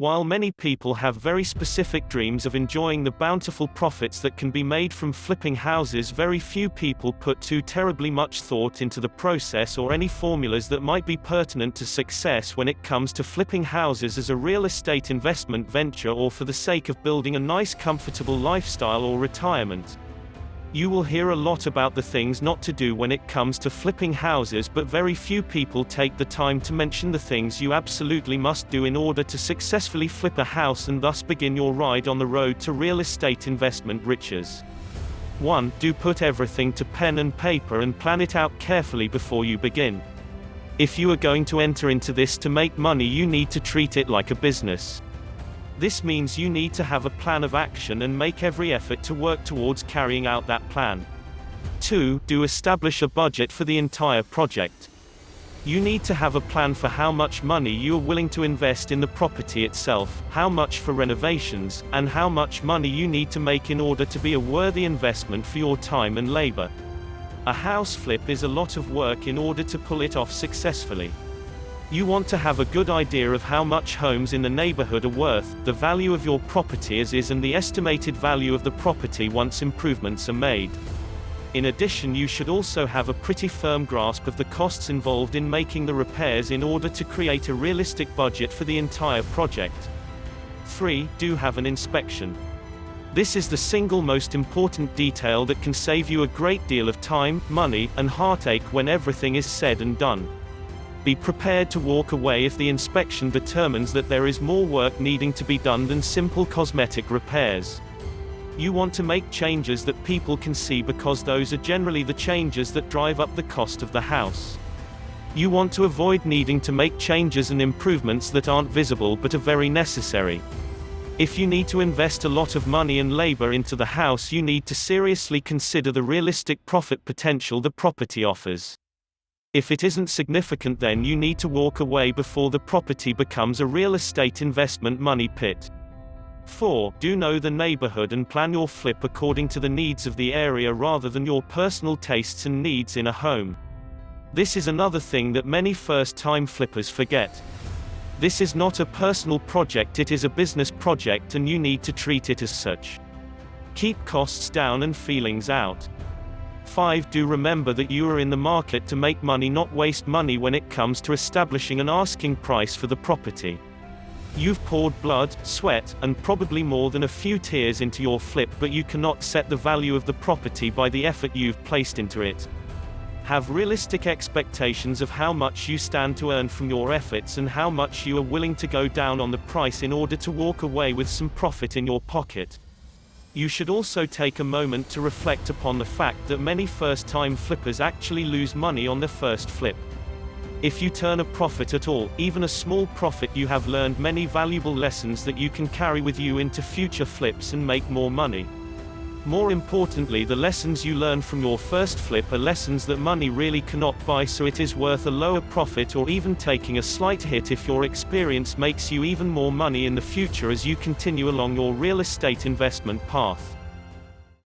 While many people have very specific dreams of enjoying the bountiful profits that can be made from flipping houses, very few people put too terribly much thought into the process or any formulas that might be pertinent to success when it comes to flipping houses as a real estate investment venture or for the sake of building a nice comfortable lifestyle or retirement. You will hear a lot about the things not to do when it comes to flipping houses, but very few people take the time to mention the things you absolutely must do in order to successfully flip a house and thus begin your ride on the road to real estate investment riches. 1. Do put everything to pen and paper and plan it out carefully before you begin. If you are going to enter into this to make money, you need to treat it like a business. This means you need to have a plan of action and make every effort to work towards carrying out that plan. 2. Do establish a budget for the entire project. You need to have a plan for how much money you are willing to invest in the property itself, how much for renovations, and how much money you need to make in order to be a worthy investment for your time and labor. A house flip is a lot of work in order to pull it off successfully. You want to have a good idea of how much homes in the neighborhood are worth, the value of your property as is, and the estimated value of the property once improvements are made. In addition, you should also have a pretty firm grasp of the costs involved in making the repairs in order to create a realistic budget for the entire project. 3. Do have an inspection. This is the single most important detail that can save you a great deal of time, money, and heartache when everything is said and done. Be prepared to walk away if the inspection determines that there is more work needing to be done than simple cosmetic repairs. You want to make changes that people can see, because those are generally the changes that drive up the cost of the house. You want to avoid needing to make changes and improvements that aren't visible but are very necessary. If you need to invest a lot of money and labor into the house, you need to seriously consider the realistic profit potential the property offers. If it isn't significant, then you need to walk away before the property becomes a real estate investment money pit. 4. Do know the neighborhood and plan your flip according to the needs of the area rather than your personal tastes and needs in a home. This is another thing that many first-time flippers forget. This is not a personal project, it is a business project, and you need to treat it as such. Keep costs down and feelings out. 5. Do remember that you are in the market to make money, not waste money when it comes to establishing an asking price for the property. You've poured blood, sweat, and probably more than a few tears into your flip, but you cannot set the value of the property by the effort you've placed into it. Have realistic expectations of how much you stand to earn from your efforts and how much you are willing to go down on the price in order to walk away with some profit in your pocket. You should also take a moment to reflect upon the fact that many first-time flippers actually lose money on their first flip. If you turn a profit at all, even a small profit, you have learned many valuable lessons that you can carry with you into future flips and make more money. More importantly, the lessons you learn from your first flip are lessons that money really cannot buy, so it is worth a lower profit or even taking a slight hit if your experience makes you even more money in the future as you continue along your real estate investment path.